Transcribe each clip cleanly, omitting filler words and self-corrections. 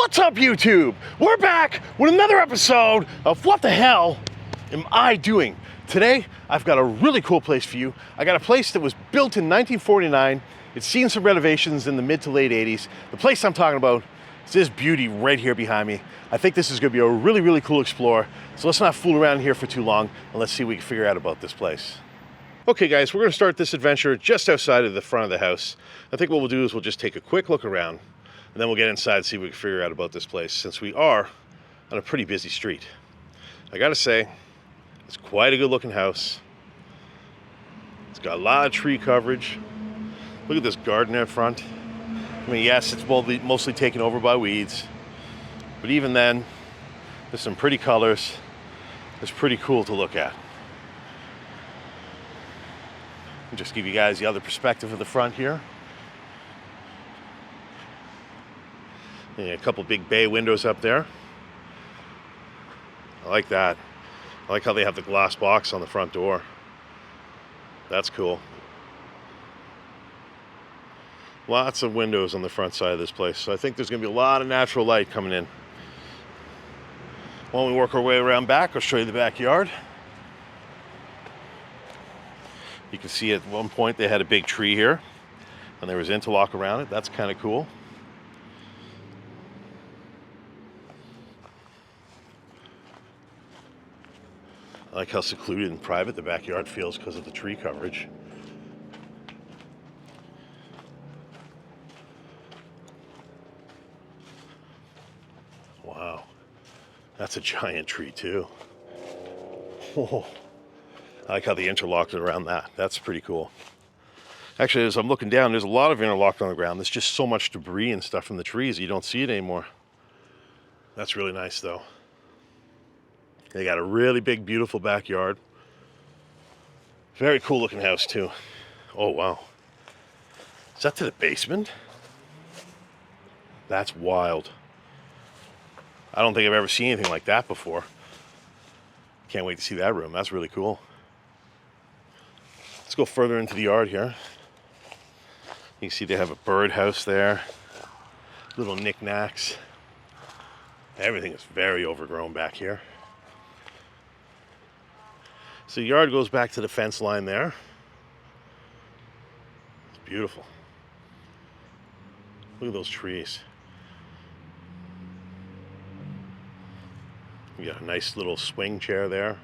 What's up, YouTube? We're back with another episode of What the Hell Am I Doing? Today, I've got a really cool place for you. I got a place that was built in 1949. It's seen some renovations in the mid to late 80s. The place I'm talking about is this beauty right here behind me. I think this is gonna be a really, really cool explore. So let's not fool around here for too long and let's see what we can figure out about this place. Okay guys, we're gonna start this adventure just outside of the front of the house. I think what we'll do is we'll just take a quick look around and then we'll get inside and see what we can figure out about this place, since we are on a pretty busy street. I gotta say, it's quite a good looking house. It's got a lot of tree coverage. Look at this garden out front. I mean, yes, it's mostly taken over by weeds, but even then, there's some pretty colors. It's pretty cool to look at. I'll just give you guys the other perspective of the front here. Yeah, a couple big bay windows up there. I like that. I like how they have the glass box on the front door. That's cool. Lots of windows on the front side of this place, so I think there's going to be a lot of natural light coming in. While we work our way around back, I'll show you the backyard. You can see at one point they had a big tree here, and there was interlock around it. That's kind of cool. I like how secluded and private the backyard feels because of the tree coverage. Wow, that's a giant tree too. Oh, I like how they interlocked it around that. That's pretty cool. Actually, as I'm looking down, there's a lot of interlock on the ground. There's just so much debris and stuff from the trees, you don't see it anymore. That's really nice though. They got a really big, beautiful backyard. Very cool looking house too. Oh wow. Is that to the basement? That's wild. I don't think I've ever seen anything like that before. Can't wait to see that room. That's really cool. Let's go further into the yard here. You can see they have a birdhouse there. Little knickknacks. Everything is very overgrown back here. So the yard goes back to the fence line there. It's beautiful. Look at those trees. We got a nice little swing chair there.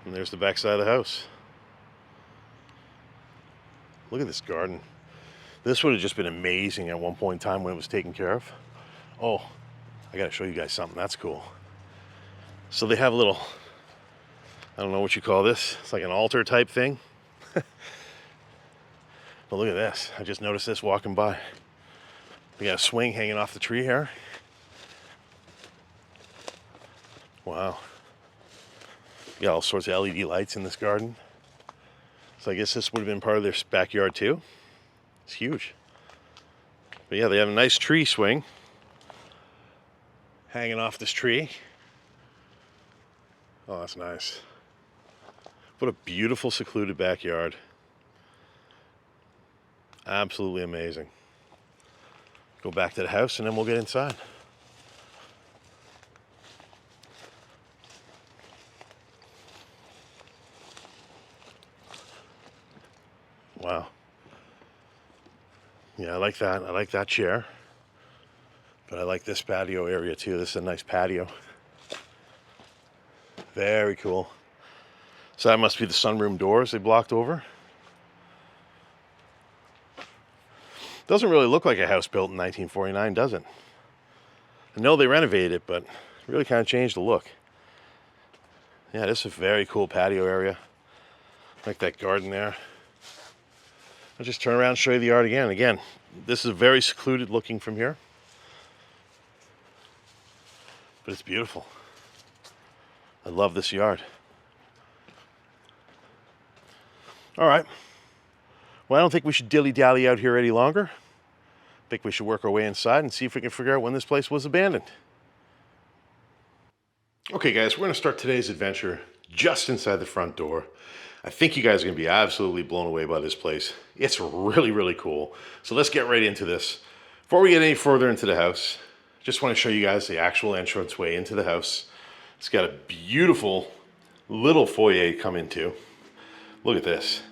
And there's the back side of the house. Look at this garden. This would have just been amazing at one point in time when it was taken care of. Oh, I gotta show you guys something. That's cool. So they have a little, I don't know what you call this. It's like an altar type thing. But look at this. I just noticed this walking by. We got a swing hanging off the tree here. Wow. We got all sorts of LED lights in this garden. So I guess this would have been part of their backyard too. It's huge. But yeah, they have a nice tree swing hanging off this tree. Oh, that's nice. What a beautiful, secluded backyard. Absolutely amazing. Go back to the house and then we'll get inside. Wow. Yeah, I like that. I like that chair. But I like this patio area too. This is a nice patio. Very cool. So that must be the sunroom doors they blocked over. Doesn't really look like a house built in 1949, does it? I know they renovated it, but it really kind of changed the look. Yeah, this is a very cool patio area. Like that garden there. I'll just turn around and show you the yard again. Again, this is very secluded looking from here. But it's beautiful. I love this yard. All right. Well, I don't think we should dilly-dally out here any longer. I think we should work our way inside and see if we can figure out when this place was abandoned. Okay, guys, we're going to start today's adventure just inside the front door. I think you guys are going to be absolutely blown away by this place. It's really, really cool. So let's get right into this. Before we get any further into the house, just want to show you guys the actual entranceway into the house. It's got a beautiful little foyer to come into. Look at this.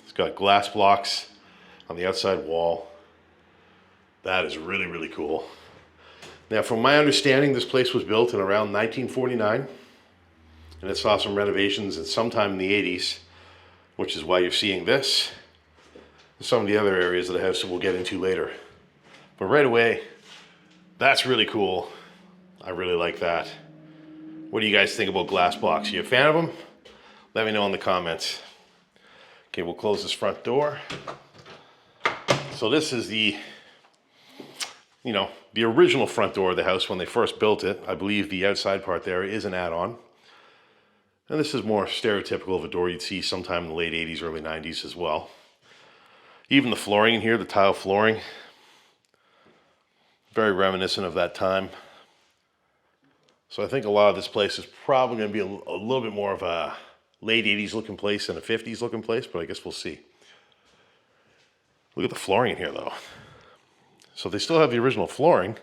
It's got glass blocks on the outside wall. That is really, really cool. Now, from my understanding, this place was built in around 1949, and it saw some renovations in sometime in the 80s, which is why you're seeing this and some of the other areas of the house that we'll get into later. But right away, that's really cool. I really like that. What do you guys think about glass blocks? You a fan of them? Let me know in the comments. Okay, we'll close this front door. So this is the original front door of the house when they first built it. I believe the outside part there is an add-on. And this is more stereotypical of a door you'd see sometime in the late 80s, early 90s as well. Even the flooring in here, the tile flooring, very reminiscent of that time. So I think a lot of this place is probably going to be a little bit more of a late 80s looking place than a 50s looking place, but I guess we'll see. Look at the flooring in here though. So they still have the original flooring.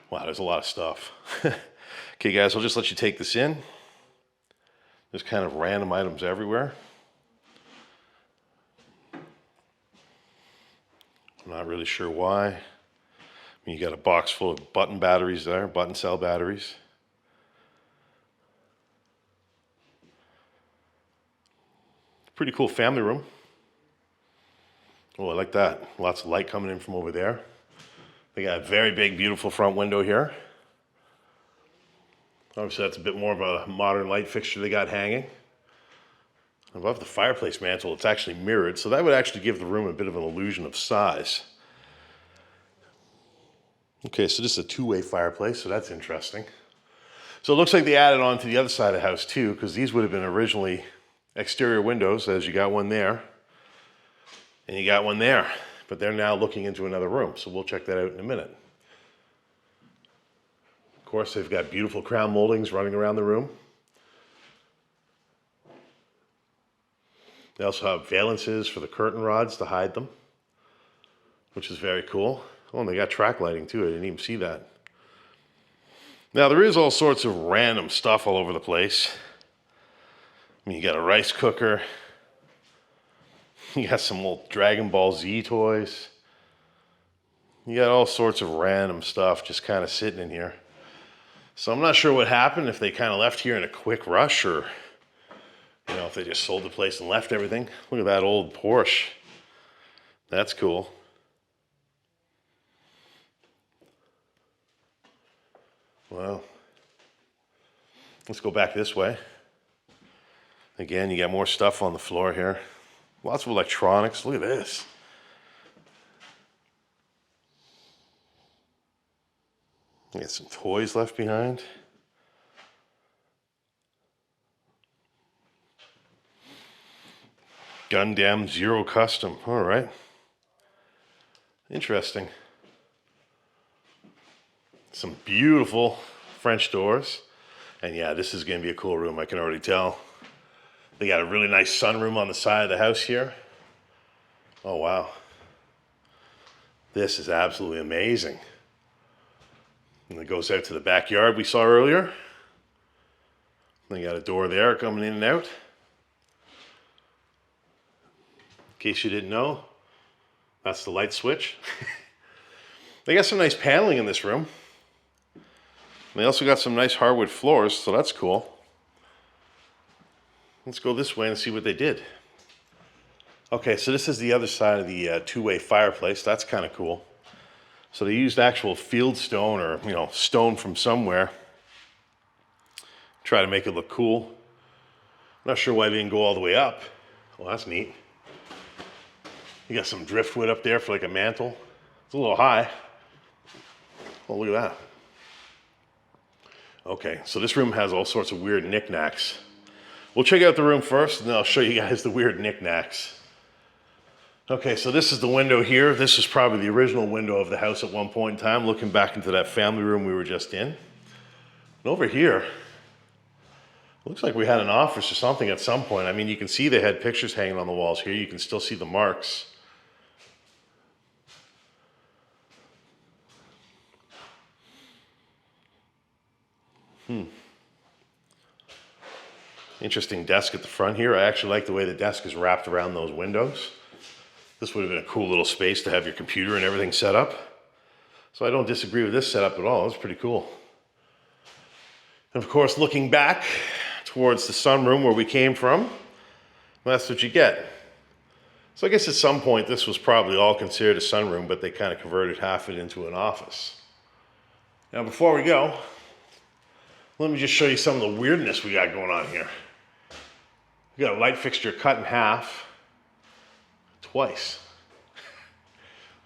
Wow, there's a lot of stuff. Okay guys, I'll just let you take this in. There's kind of random items everywhere. I'm not really sure why. I mean, you got a box full of button batteries there, button cell batteries. Pretty cool family room. Oh, I like that. Lots of light coming in from over there. They got a very big, beautiful front window here. Obviously, that's a bit more of a modern light fixture they got hanging. Above the fireplace mantle, it's actually mirrored, so that would actually give the room a bit of an illusion of size. Okay, so this is a two-way fireplace, so that's interesting. So it looks like they added on to the other side of the house too, because these would have been originally exterior windows, as you got one there, and you got one there. But they're now looking into another room, so we'll check that out in a minute. Of course, they've got beautiful crown moldings running around the room. They also have valances for the curtain rods to hide them, which is very cool. Oh, and they got track lighting too. I didn't even see that. Now, there is all sorts of random stuff all over the place. I mean, you got a rice cooker. You got some old Dragon Ball Z toys. You got all sorts of random stuff just kind of sitting in here. So I'm not sure what happened, if they kind of left here in a quick rush, or if they just sold the place and left everything. Look at that old Porsche. That's cool. Well, let's go back this way. Again, you got more stuff on the floor here. Lots of electronics. Look at this. You got some toys left behind. Gundam Zero Custom. All right. Interesting. Some beautiful French doors. And yeah, this is going to be a cool room, I can already tell. They got a really nice sunroom on the side of the house here. Oh, wow. This is absolutely amazing. And it goes out to the backyard we saw earlier. They got a door there coming in and out. In case you didn't know, that's the light switch. They got some nice paneling in this room. They also got some nice hardwood floors, so that's cool. Let's go this way and see what they did. Okay, so this is the other side of the two-way fireplace. That's kind of cool. So they used actual field stone, or stone from somewhere. Try to make it look cool. I'm not sure why they didn't go all the way up. Well, that's neat. You got some driftwood up there for like a mantle. It's a little high. Oh, look at that. Okay, so this room has all sorts of weird knickknacks. We'll check out the room first, and then I'll show you guys the weird knickknacks. Okay, so this is the window here. This is probably the original window of the house at one point in time, looking back into that family room we were just in. And over here, looks like we had an office or something at some point. I mean, you can see they had pictures hanging on the walls here. You can still see the marks. Interesting desk at the front here. I actually like the way the desk is wrapped around those windows. This would have been a cool little space to have your computer and everything set up. So I don't disagree with this setup at all. It's pretty cool. And of course, looking back towards the sunroom where we came from, that's what you get. So I guess at some point this was probably all considered a sunroom, but they kind of converted half it into an office. Now before we go, let me just show you some of the weirdness we got going on here. We got a light fixture cut in half twice.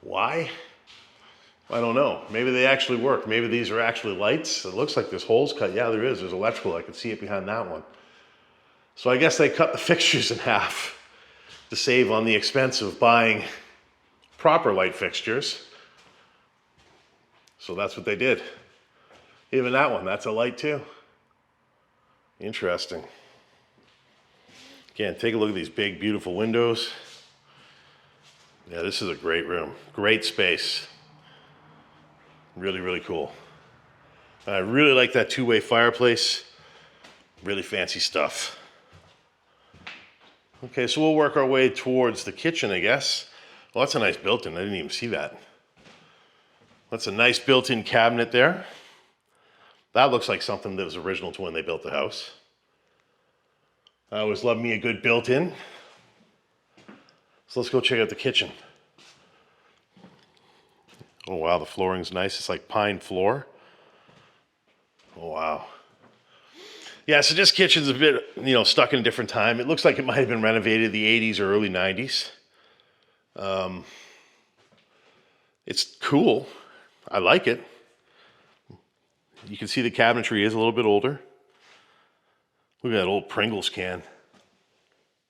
Why? I don't know. Maybe they actually work. Maybe these are actually lights. It looks like there's holes cut. Yeah, there is. There's electrical. I can see it behind that one. So I guess they cut the fixtures in half to save on the expense of buying proper light fixtures. So that's what they did. Even that one, that's a light too. Interesting. Again, take a look at these big, beautiful windows. Yeah, this is a great room. Great space. Really, really cool. I really like that two-way fireplace. Really fancy stuff. Okay, so we'll work our way towards the kitchen, I guess. Well, that's a nice built-in. I didn't even see that. That's a nice built-in cabinet there. That looks like something that was original to when they built the house. I always love me a good built-in. So let's go check out the kitchen. Oh wow, the flooring's nice. It's like pine floor. Oh wow. Yeah, so this kitchen's a bit, stuck in a different time. It looks like it might have been renovated in the 80s or early 90s. It's cool. I like it. You can see the cabinetry is a little bit older. Look at that old Pringles can.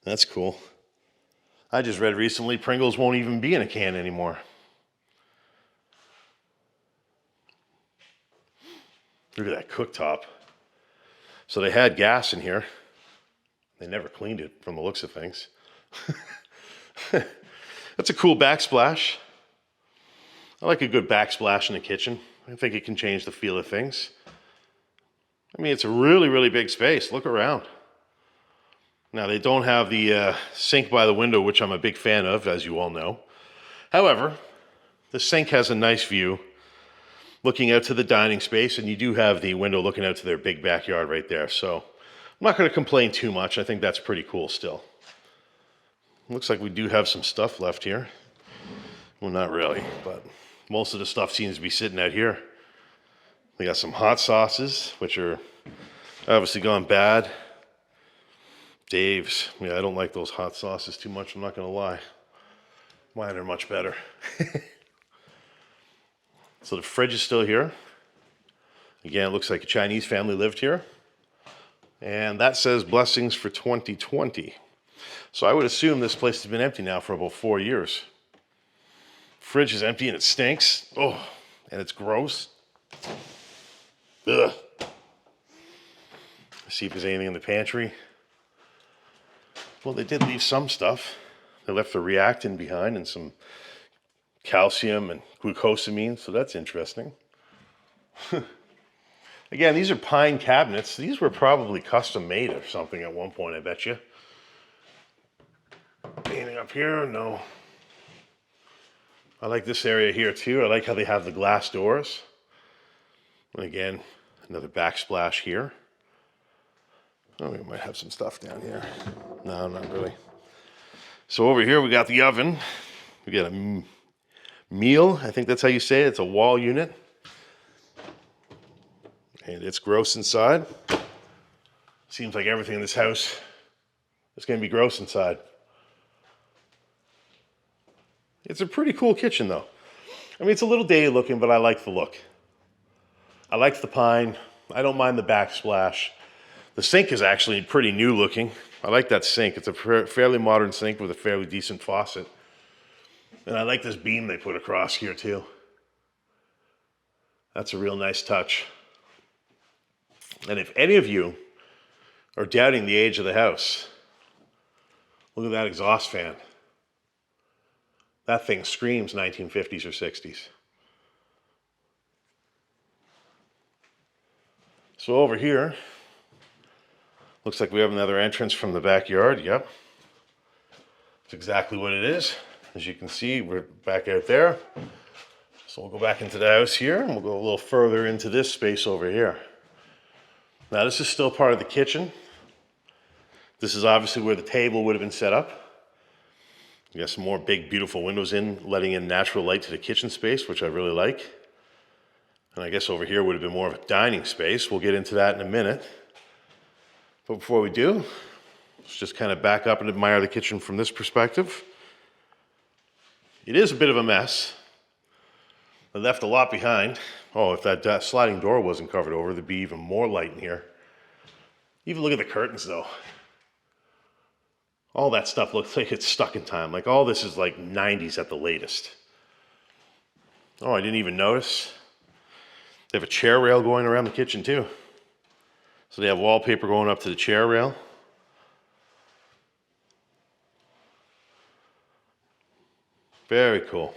That's cool. I just read recently Pringles won't even be in a can anymore. Look at that cooktop. So they had gas in here. They never cleaned it from the looks of things. That's a cool backsplash. I like a good backsplash in the kitchen. I think it can change the feel of things. I mean, it's a really, really big space. Look around. Now, they don't have the sink by the window, which I'm a big fan of, as you all know. However, the sink has a nice view looking out to the dining space, and you do have the window looking out to their big backyard right there. So I'm not going to complain too much. I think that's pretty cool still. Looks like we do have some stuff left here. Well, not really, but most of the stuff seems to be sitting out here. We got some hot sauces, which are obviously gone bad. Dave's. Yeah, I don't like those hot sauces too much, I'm not going to lie. Mine are much better. So the fridge is still here. Again, it looks like a Chinese family lived here. And that says blessings for 2020. So I would assume this place has been empty now for about 4 years. Fridge is empty and it stinks. Oh, and it's gross. Ugh. Let's see if there's anything in the pantry. Well, they did leave some stuff. They left the reactant behind and some calcium and glucosamine, so that's interesting. Again, these are pine cabinets. These were probably custom made or something at one point, I bet you. Anything up here? No. I like this area here too. I like how they have the glass doors. And again, another backsplash here. Oh, we might have some stuff down here. No, not really. So over here we got the oven. We got a meal. I think that's how you say it. It's a wall unit. And it's gross inside. Seems like everything in this house is going to be gross inside. It's a pretty cool kitchen though. I mean, it's a little dated looking, but I like the look. I like the pine. I don't mind the backsplash. The sink is actually pretty new looking. I like that sink. It's a fairly modern sink with a fairly decent faucet. And I like this beam they put across here too. That's a real nice touch. And if any of you are doubting the age of the house, look at that exhaust fan. That thing screams 1950s or 60s. So over here, looks like we have another entrance from the backyard. Yep. That's exactly what it is. As you can see, we're back out there. So we'll go back into the house here and we'll go a little further into this space over here. Now this is still part of the kitchen. This is obviously where the table would have been set up. You got some more big, beautiful windows in, letting in natural light to the kitchen space, which I really like. And I guess over here would have been more of a dining space. We'll get into that in a minute. But before we do, let's just kind of back up and admire the kitchen from this perspective. It is a bit of a mess. I left a lot behind. Oh, if that sliding door wasn't covered over, there'd be even more light in here. Even look at the curtains though. All that stuff looks like it's stuck in time. Like all this is like 90s at the latest. Oh, I didn't even notice. They have a chair rail going around the kitchen too. So they have wallpaper going up to the chair rail. Very cool.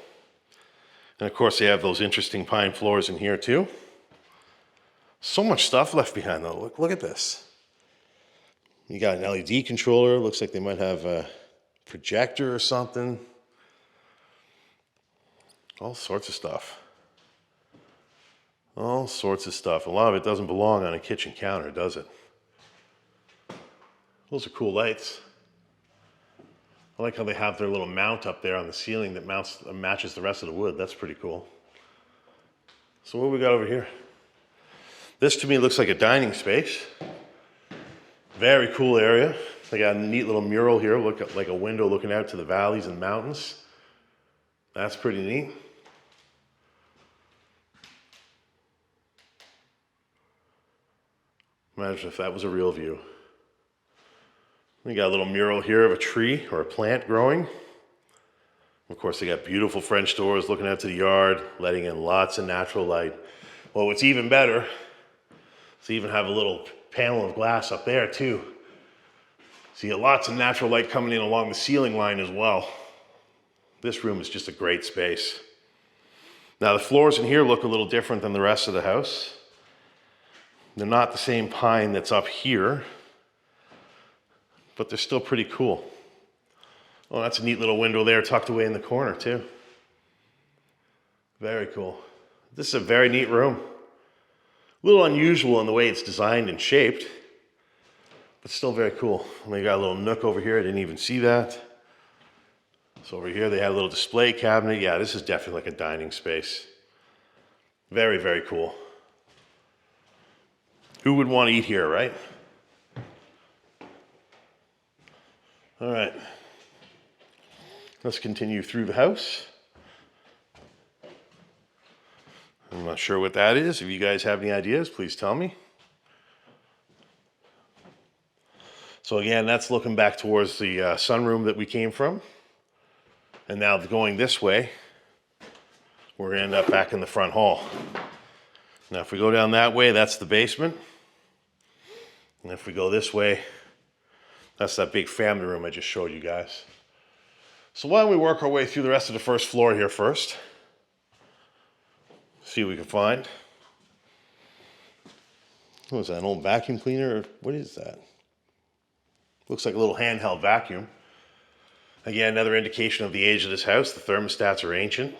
And of course they have those interesting pine floors in here too. So much stuff left behind though. Look at this. You got an LED controller. Looks like they might have a projector or something. All sorts of stuff. All sorts of stuff. A lot of it doesn't belong on a kitchen counter, does it? Those are cool lights. I like how they have their little mount up there on the ceiling that matches the rest of the wood. That's pretty cool. So what do we got over here? This to me looks like a dining space. Very cool area. They got a neat little mural here, look like a window looking out to the valleys and mountains. That's pretty neat. Imagine if that was a real view. We got a little mural here of a tree or a plant growing. Of course, they got beautiful French doors looking out to the yard, letting in lots of natural light. Well, what's even better is they even have a little panel of glass up there too. So you get lots of natural light coming in along the ceiling line as well. This room is just a great space. Now the floors in here look a little different than the rest of the house. They're not the same pine that's up here, but they're still pretty cool. Oh, that's a neat little window there tucked away in the corner too. Very cool. This is a very neat room. A little unusual in the way it's designed and shaped, but still very cool. And they got a little nook over here. I didn't even see that. So over here they have a little display cabinet. Yeah, this is definitely like a dining space. Very, very cool. Who would want to eat here, right? All right. Let's continue through the house. I'm not sure what that is. If you guys have any ideas, please tell me. So again, that's looking back towards the sunroom that we came from. And now going this way, we're gonna end up back in the front hall. Now if we go down that way, that's the basement. And if we go this way, that's that big family room I just showed you guys. So why don't we work our way through the rest of the first floor here first. See what we can find. What is that, an old vacuum cleaner? What is that? Looks like a little handheld vacuum. Again, another indication of the age of this house. The thermostats are ancient.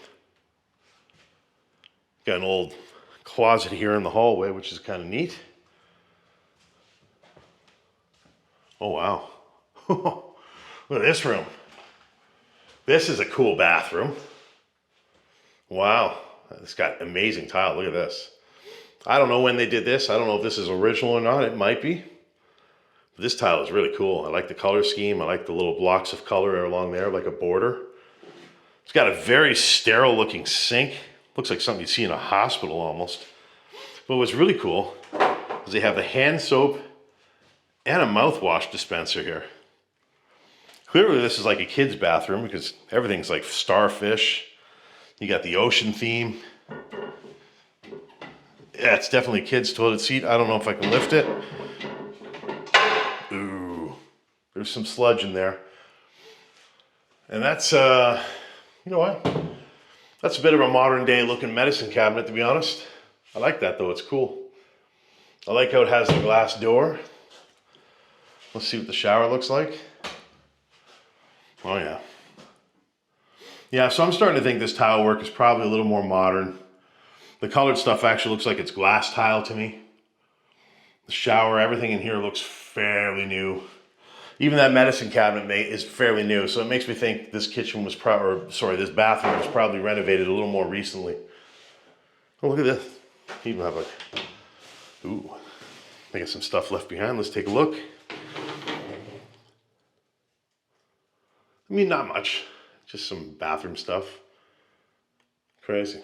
Got an old closet here in the hallway, which is kind of neat. Oh, wow. Look at this room. This is a cool bathroom. Wow. It's got amazing tile. Look at this. I don't know when they did this. I don't know if this is original or not. It might be. But this tile is really cool. I like the color scheme. I like the little blocks of color along there, like a border. It's got a very sterile looking sink. Looks like something you'd see in a hospital almost. But what's really cool is they have a hand soap and a mouthwash dispenser here. Clearly this is like a kid's bathroom because everything's like starfish. You got the ocean theme. Yeah, it's definitely a kid's toilet seat. I don't know if I can lift it. Ooh, there's some sludge in there. And that's, you know what? That's a bit of a modern day looking medicine cabinet, to be honest. I like that though, it's cool. I like how it has the glass door. Let's see what the shower looks like. Oh yeah. Yeah, so I'm starting to think this tile work is probably a little more modern. The colored stuff actually looks like it's glass tile to me. The shower, everything in here looks fairly new. Even that medicine cabinet is fairly new, so it makes me think this kitchen was this bathroom was probably renovated a little more recently. Oh, look at this. You even have like, ooh, I got some stuff left behind. Let's take a look. I mean, not much, just some bathroom stuff. Crazy.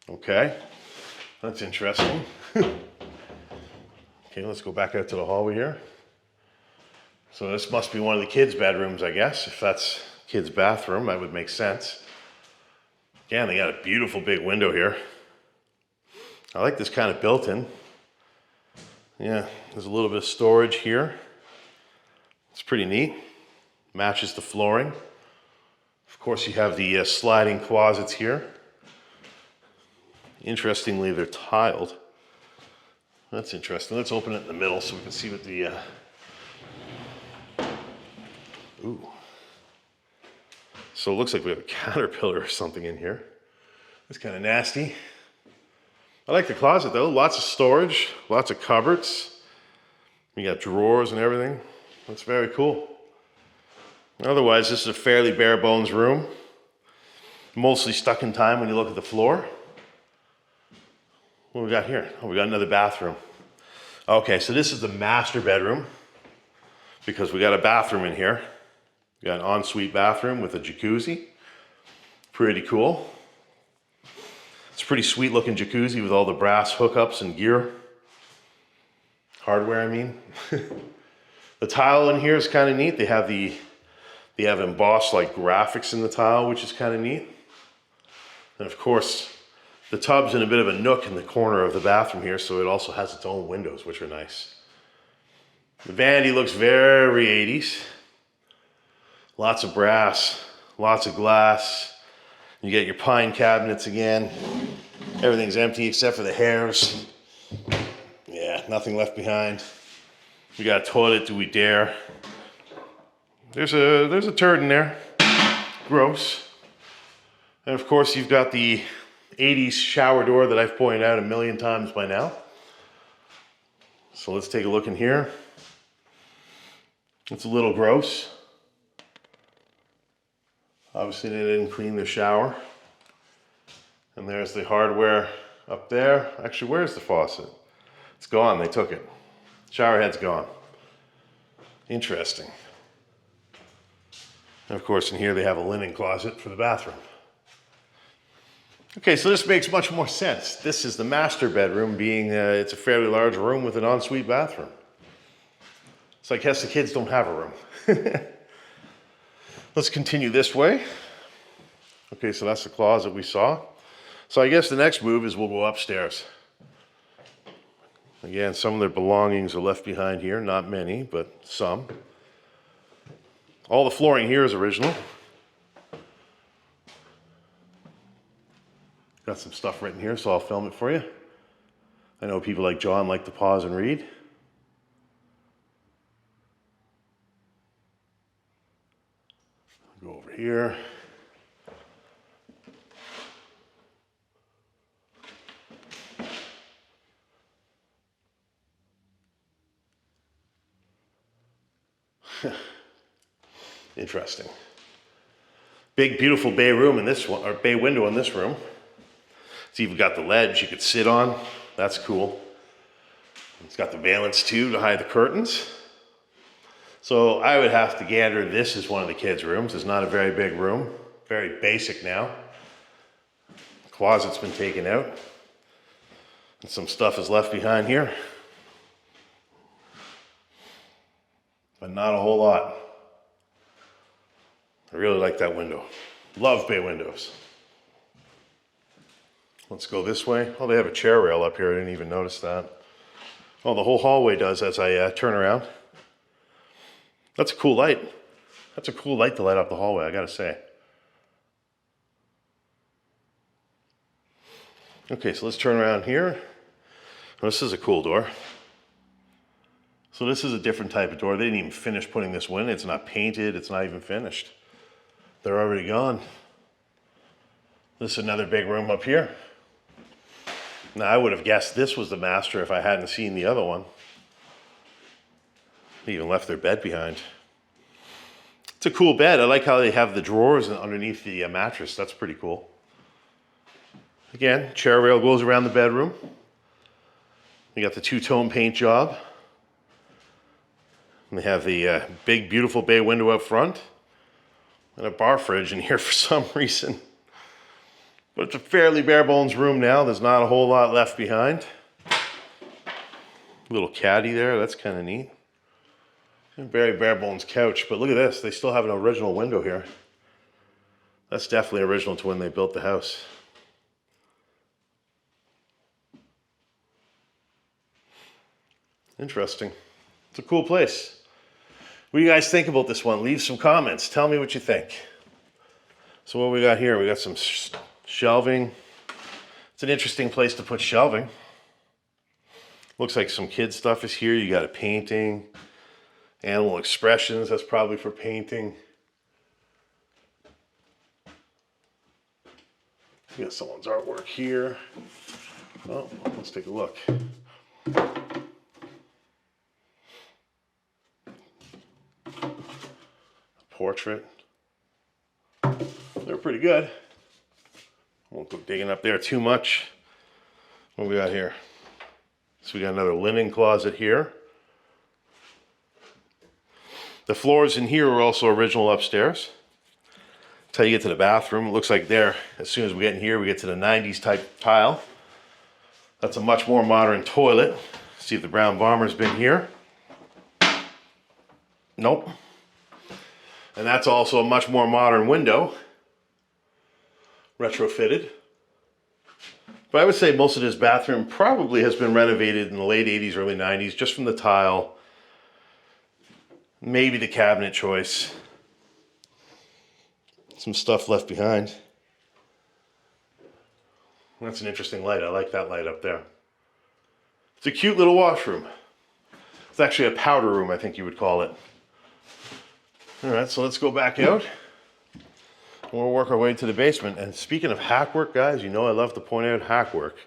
Okay, that's interesting. Okay, let's go back out to the hallway here. So this must be one of the kids' bedrooms, I guess. If that's kids' bathroom, that would make sense. Again, they got a beautiful big window here. I like this kind of built-in. Yeah, there's a little bit of storage here. It's pretty neat. Matches the flooring. Of course, you have the sliding closets here. Interestingly, they're tiled. That's interesting. Let's open it in the middle so we can see what the... Ooh. So it looks like we have a caterpillar or something in here. It's kind of nasty. I like the closet though. Lots of storage, lots of cupboards. You got drawers and everything. That's very cool. Otherwise, this is a fairly bare bones room. Mostly stuck in time when you look at the floor. What do we got here? Oh, we got another bathroom. Okay, so this is the master bedroom because we got a bathroom in here. We got an ensuite bathroom with a jacuzzi. Pretty cool. It's a pretty sweet looking jacuzzi with all the brass hookups and gear. Hardware, I mean. The tile in here is kind of neat. They have embossed like graphics in the tile, which is kind of neat. And of course, the tub's in a bit of a nook in the corner of the bathroom here, so it also has its own windows, which are nice. The vanity looks very 80s. Lots of brass, lots of glass. You get your pine cabinets again. Everything's empty except for the hairs. Yeah, nothing left behind. We got a toilet, do we dare? There's a turd in there. Gross. And of course you've got the 80s shower door that I've pointed out a million times by now. So let's take a look in here. It's a little gross. Obviously they didn't clean the shower. And there's the hardware up there. Actually, where's the faucet? It's gone, they took it. Shower head's gone. Interesting. And of course in here they have a linen closet for the bathroom. Okay, so this makes much more sense. This is the master bedroom, being it's a fairly large room with an ensuite bathroom. So I guess the kids don't have a room. Let's continue this way. Okay, so that's the closet we saw. So I guess the next move is we'll go upstairs. Again, some of their belongings are left behind here. Not many, but some. All the flooring here is original. Got some stuff written here, so I'll film it for you. I know people like John like to pause and read. Go over here. Interesting. Big, beautiful bay room in this one, or bay window in this room. It's even got the ledge you could sit on. That's cool. It's got the valance too to hide the curtains. So I would have to gander this is one of the kids' rooms. It's not a very big room. Very basic now. The closet's been taken out. And some stuff is left behind here. But not a whole lot. I really like that window. Love bay windows. Let's go this way. Oh, they have a chair rail up here. I didn't even notice that. Oh, the whole hallway does as I turn around. That's a cool light. That's a cool light to light up the hallway, I gotta say. Okay, so let's turn around here. Oh, this is a cool door. So this is a different type of door. They didn't even finish putting this one in. It's not painted. It's not even finished. They're already gone. This is another big room up here. Now, I would have guessed this was the master if I hadn't seen the other one. They even left their bed behind. It's a cool bed. I like how they have the drawers underneath the mattress. That's pretty cool. Again, chair rail goes around the bedroom. You got the two-tone paint job. And they have the big, beautiful bay window up front. And a bar fridge in here for some reason. But it's a fairly bare bones room now. There's not a whole lot left behind. Little caddy there. That's kind of neat. Very bare bones couch. But look at this. They still have an original window here. That's definitely original to when they built the house. Interesting. It's a cool place. What do you guys think about this one? Leave some comments. Tell me what you think. So what we got here? We got some shelving. It's an interesting place to put shelving. Looks like some kid stuff is here. You got a painting. Animal expressions. That's probably for painting. You got someone's artwork here. Oh, let's take a look. Portrait. They're pretty good. Won't go digging up there too much. What we got here? So we got another linen closet here. The floors in here are also original upstairs. That's how you get to the bathroom. It looks like there, as soon as we get in here, we get to the 90s type tile. That's a much more modern toilet. See if the brown bomber's been here. Nope. And that's also a much more modern window. Retrofitted. But I would say most of this bathroom probably has been renovated in the late 80s, early 90s, just from the tile. Maybe the cabinet choice. Some stuff left behind. That's an interesting light. I like that light up there. It's a cute little washroom. It's actually a powder room, I think you would call it. All right, so let's go back out. We'll work our way to the basement. And speaking of hack work, guys, you know I love to point out hack work.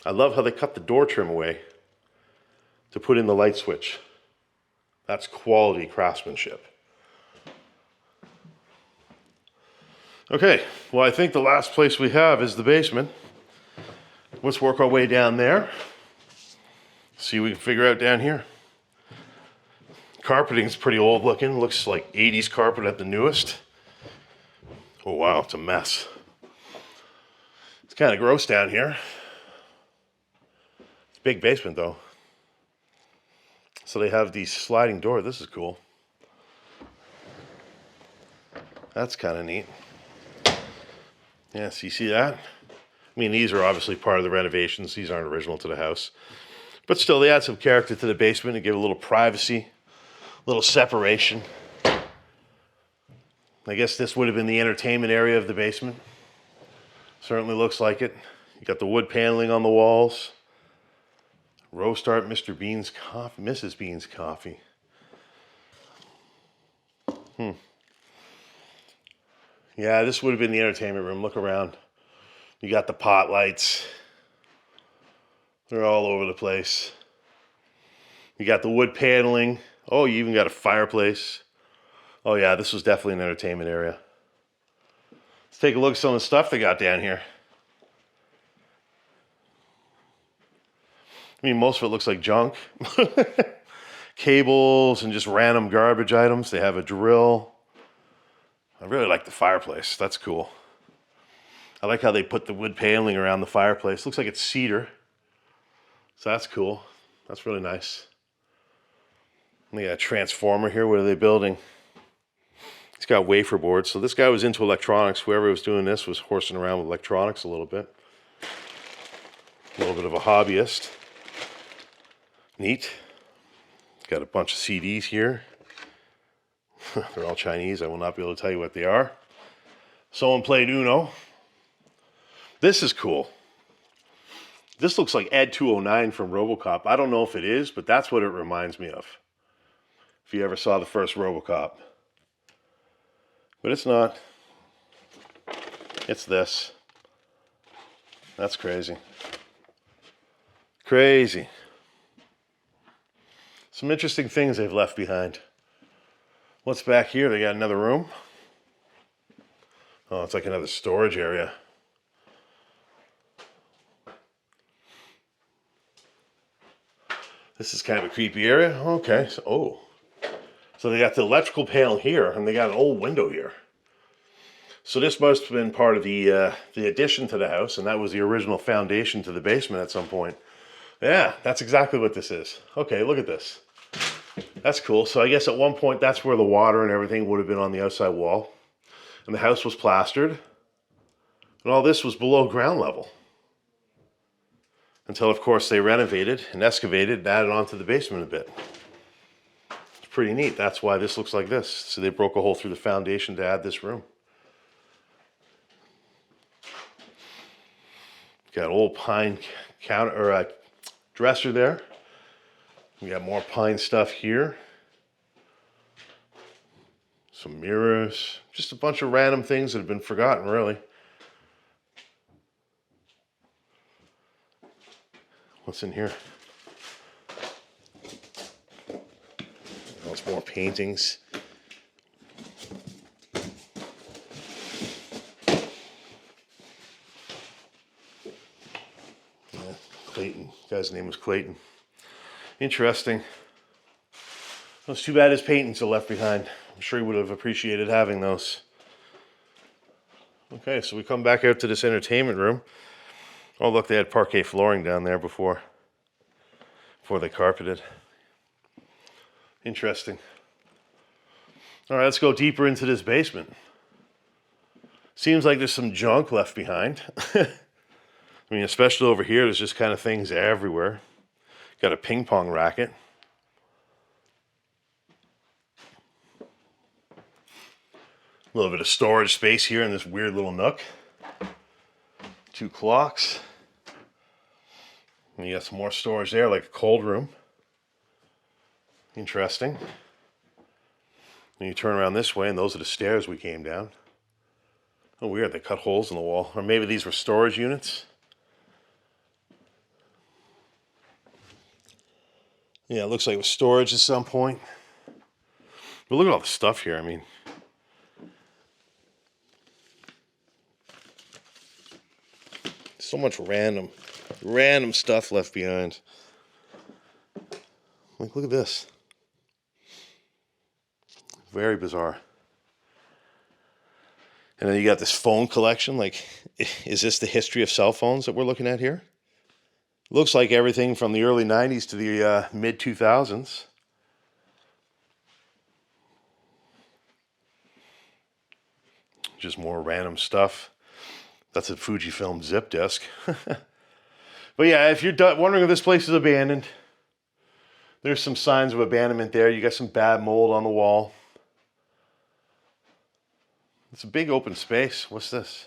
I love how they cut the door trim away to put in the light switch. That's quality craftsmanship. Okay, well, I think the last place we have is the basement. Let's work our way down there. See what we can figure out down here. Carpeting's pretty old looking. Looks like 80s carpet at the newest. Oh wow, it's a mess. It's kind of gross down here. It's a big basement though. So they have these sliding doors. This is cool. That's kind of neat. Yeah, so you see that? I mean, these are obviously part of the renovations. These aren't original to the house. But still, they add some character to the basement and give a little privacy. Little separation. I guess this would have been the entertainment area of the basement. Certainly looks like it. You got the wood paneling on the walls. Roast art, Mr. Bean's coffee, Mrs. Bean's coffee. Yeah, this would have been the entertainment room. Look around. You got the pot lights. They're all over the place. You got the wood paneling. Oh, you even got a fireplace. Oh yeah, this was definitely an entertainment area. Let's take a look at some of the stuff they got down here. I mean, most of it looks like junk. Cables and just random garbage items. They have a drill. I really like the fireplace. That's cool. I like how they put the wood paneling around the fireplace. Looks like it's cedar. So that's cool. That's really nice. They got a transformer here. What are they building? It's got wafer boards. So this guy was into electronics. Whoever was doing this was horsing around with electronics a little bit. A little bit of a hobbyist. Neat. Got a bunch of CDs here. They're all Chinese. I will not be able to tell you what they are. Someone played Uno. This is cool. This looks like Ed 209 from RoboCop. I don't know if it is, but that's what it reminds me of. If you ever saw the first RoboCop. But it's not. It's this. That's crazy. Crazy. Some interesting things they've left behind. What's back here? They got another room. Oh, it's like another storage area. This is kind of a creepy area. Okay. So they got the electrical panel here, and they got an old window here. So this must have been part of the addition to the house, and that was the original foundation to the basement at some point. Yeah, that's exactly what this is. Okay, look at this. That's cool. So I guess at one point that's where the water and everything would have been on the outside wall. And the house was plastered. And all this was below ground level. Until, of course, they renovated and excavated and added on to the basement a bit. It's pretty neat. That's why this looks like this. So they broke a hole through the foundation to add this room. Got old pine counter or dresser there. We got more pine stuff here. Some mirrors. Just a bunch of random things that have been forgotten, really. What's in here? There's more paintings. Yeah, Clayton. The guy's name was Clayton. Interesting. Well, it's too bad his paintings are left behind. I'm sure he would have appreciated having those. Okay, so we come back out to this entertainment room. Oh, look, they had parquet flooring down there before they carpeted. Interesting. All right, let's go deeper into this basement. Seems like there's some junk left behind. I mean, especially over here, there's just kind of things everywhere. Got a ping pong racket. A little bit of storage space here in this weird little nook. 2 clocks. And you got some more storage there, like a cold room. Interesting. And you turn around this way, and those are the stairs we came down. Oh, weird, they cut holes in the wall. Or maybe these were storage units. Yeah, it looks like it was storage at some point. But look at all the stuff here, I mean. So much random stuff left behind. Like, look at this. Very bizarre. And then you got this phone collection. Like, is this the history of cell phones that we're looking at here? Looks like everything from the early 90s to the mid 2000s. Just more random stuff. That's a Fujifilm zip disk. But yeah, if you're wondering if this place is abandoned, there's some signs of abandonment there. You got some bad mold on the wall. It's a big open space. What's this?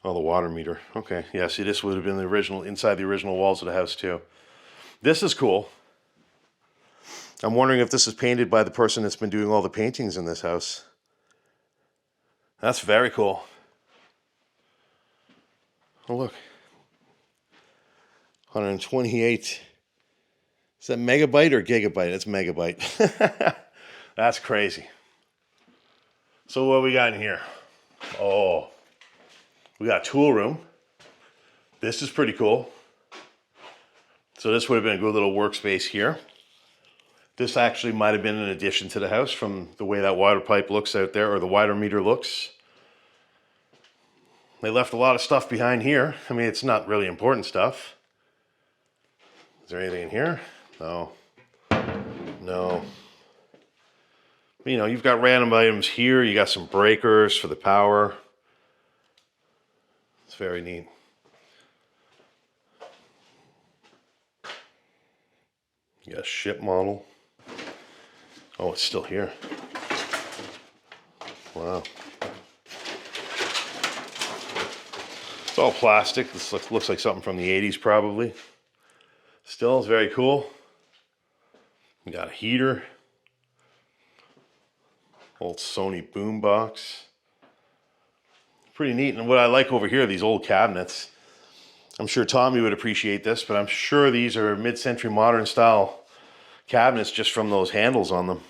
Oh, the water meter. Okay, yeah, see, this would have been the original, inside the original walls of the house too. This is cool. I'm wondering if this is painted by the person that's been doing all the paintings in this house. That's very cool. Oh, look. 128. Is that megabyte or gigabyte? It's megabyte. That's crazy. So what we got in here? Oh, we got a tool room. This is pretty cool. So this would have been a good little workspace here. This actually might have been an addition to the house from the way that water pipe looks out there, or the water meter looks. They left a lot of stuff behind here. I mean, it's not really important stuff. Is there anything in here? No. No. But, you know, you've got random items here. You got some breakers for the power. It's very neat. You got a ship model. Oh, it's still here. Wow. It's all plastic. This looks like something from the 80s probably. Still, it's very cool. We got a heater. Old Sony boombox. Pretty neat. And what I like over here are these old cabinets. I'm sure Tommy would appreciate this, but I'm sure these are mid-century modern style cabinets just from those handles on them.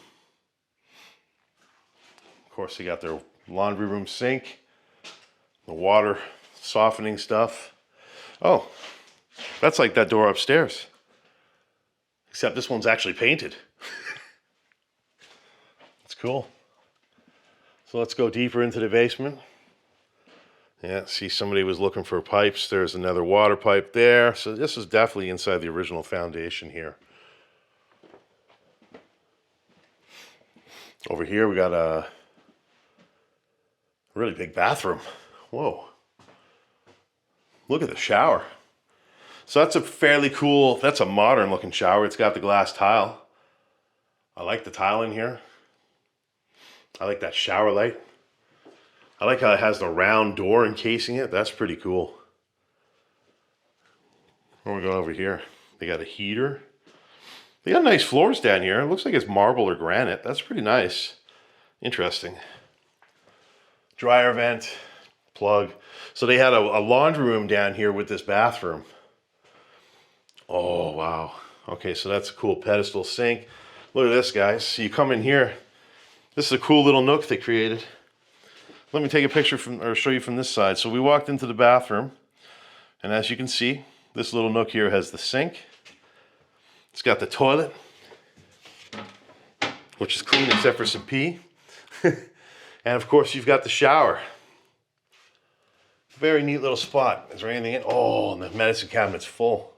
Of course, they got their laundry room sink, the water softening stuff. Oh, that's like that door upstairs. Except this one's actually painted. It's cool. So let's go deeper into the basement. Yeah, see, somebody was looking for pipes. There's another water pipe there. So this is definitely inside the original foundation here. Over here we got a really big bathroom. Whoa. Look at the shower. So that's a fairly cool, that's a modern looking shower. It's got the glass tile. I like the tile in here. I like that shower light. I like how it has the round door encasing it. That's pretty cool. Where are we going over here? They got a heater. They got nice floors down here. It looks like it's marble or granite. That's pretty nice. Interesting. Dryer vent, plug. So they had a laundry room down here with this bathroom. Oh, wow. Okay, so that's a cool pedestal sink. Look at this, guys. So you come in here. This is a cool little nook they created. Let me take a picture from, or show you from this side. So we walked into the bathroom, and as you can see, this little nook here has the sink. It's got the toilet, which is clean except for some pee. And of course, you've got the shower. Very neat little spot. Is there anything in? Oh, and the medicine cabinet's full.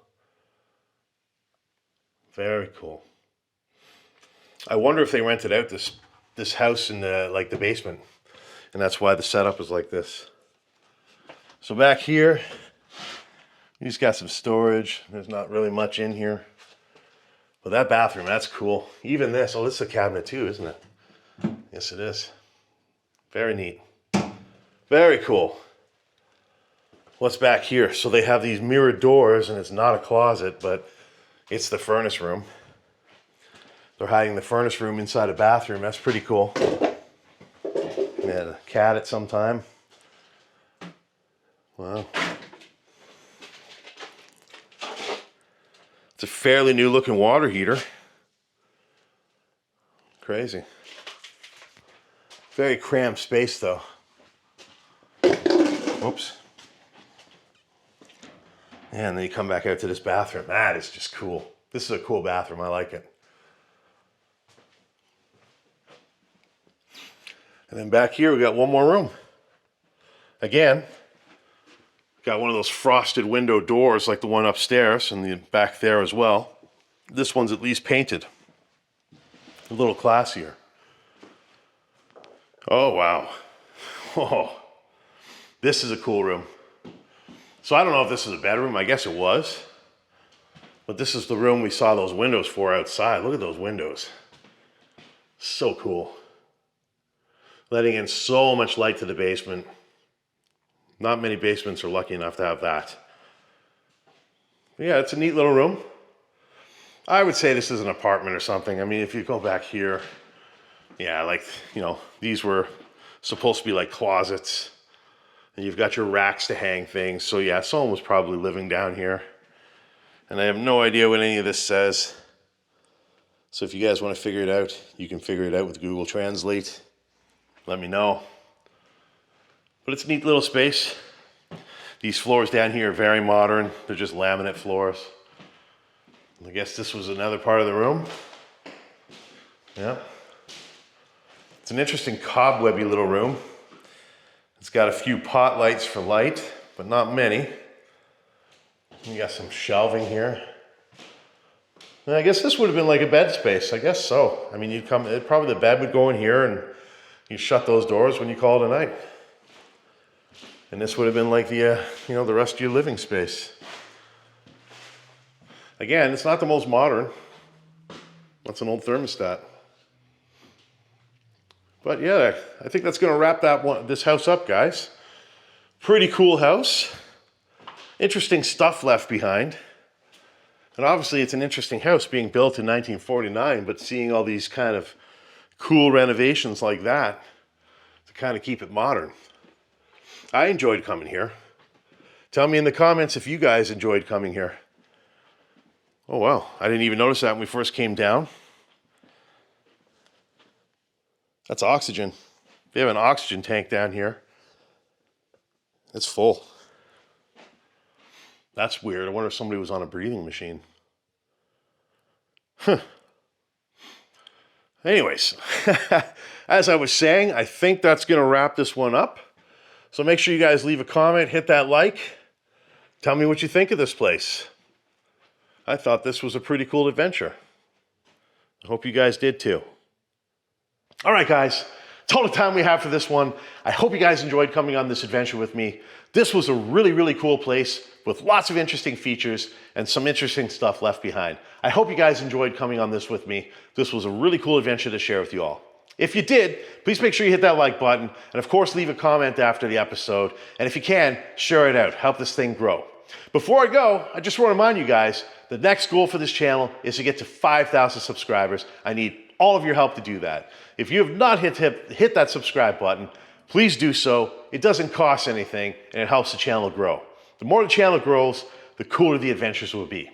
Very cool. I wonder if they rented out this house in the basement, and that's why the setup is like this. So back here, you just got some storage. There's not really much in here. But that bathroom, that's cool. Even this, oh, this is a cabinet too, isn't it? Yes, it is. Very neat. Very cool. What's back here? So they have these mirrored doors, and it's not a closet, but it's the furnace room. They're hiding the furnace room inside a bathroom. That's pretty cool. They had a cat at some time. Wow. It's a fairly new looking water heater. Crazy. Very cramped space though. Oops. And then you come back out to this bathroom. That is just cool. This is a cool bathroom. I like it. And then back here we got one more room. Again, got one of those frosted window doors like the one upstairs and the back there as well. This one's at least painted. A little classier. Oh, wow. Oh, this is a cool room. So I don't know if this is a bedroom. I guess it was. But this is the room we saw those windows for outside. Look at those windows. So cool. Letting in so much light to the basement. Not many basements are lucky enough to have that. But yeah, it's a neat little room. I would say this is an apartment or something. I mean, if you go back here, yeah, like, you know, these were supposed to be like closets. And you've got your racks to hang things. So yeah, someone was probably living down here. And I have no idea what any of this says. So if you guys want to figure it out, you can figure it out with Google Translate. Let me know. But it's a neat little space. These floors down here are very modern. They're just laminate floors. I guess this was another part of the room. Yeah. It's an interesting cobwebby little room. It's got a few pot lights for light, but not many. You got some shelving here. And I guess this would have been like a bed space. I guess so. I mean, you'd come, probably the bed would go in here and you shut those doors when you call it a night. And this would have been like the, you know, the rest of your living space. Again, it's not the most modern. That's an old thermostat. But yeah, I think that's going to wrap this house up, guys. Pretty cool house. interesting stuff left behind. And obviously it's an interesting house being built in 1949, but seeing all these kind of cool renovations like that to kind of keep it modern. I enjoyed coming here. Tell me in the comments if you guys enjoyed coming here. Oh wow, I didn't even notice that when we first came down. That's oxygen. We have an oxygen tank down here. It's full. That's weird. I wonder if somebody was on a breathing machine. Huh. Anyways, as I was saying, I think that's going to wrap this one up. So make sure you guys leave a comment, hit that like. Tell me what you think of this place. I thought this was a pretty cool adventure. I hope you guys did too. All right, guys. That's all the time we have for this one. I hope you guys enjoyed coming on this adventure with me. This was a really, really cool place with lots of interesting features and some interesting stuff left behind. I hope you guys enjoyed coming on this with me. This was a really cool adventure to share with you all. If you did, please make sure you hit that like button and of course leave a comment after the episode. And if you can, share it out. Help this thing grow. Before I go, I just want to remind you guys, the next goal for this channel is to get to 5,000 subscribers. I need all of your help to do that. If you have not hit that subscribe button, please do so. It doesn't cost anything and it helps the channel grow. The more the channel grows, the cooler the adventures will be.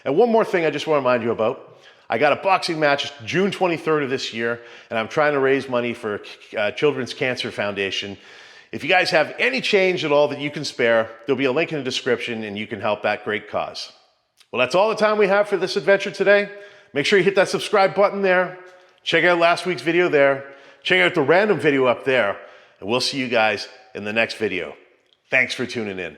And one more thing I just want to remind you about. I got a boxing match June 23rd of this year, and I'm trying to raise money for Children's Cancer Foundation. If you guys have any change at all that you can spare, there'll be a link in the description and you can help that great cause. Well, that's all the time we have for this adventure today. Make sure you hit that subscribe button there. Check out last week's video there. Check out the random video up there. And we'll see you guys in the next video. Thanks for tuning in.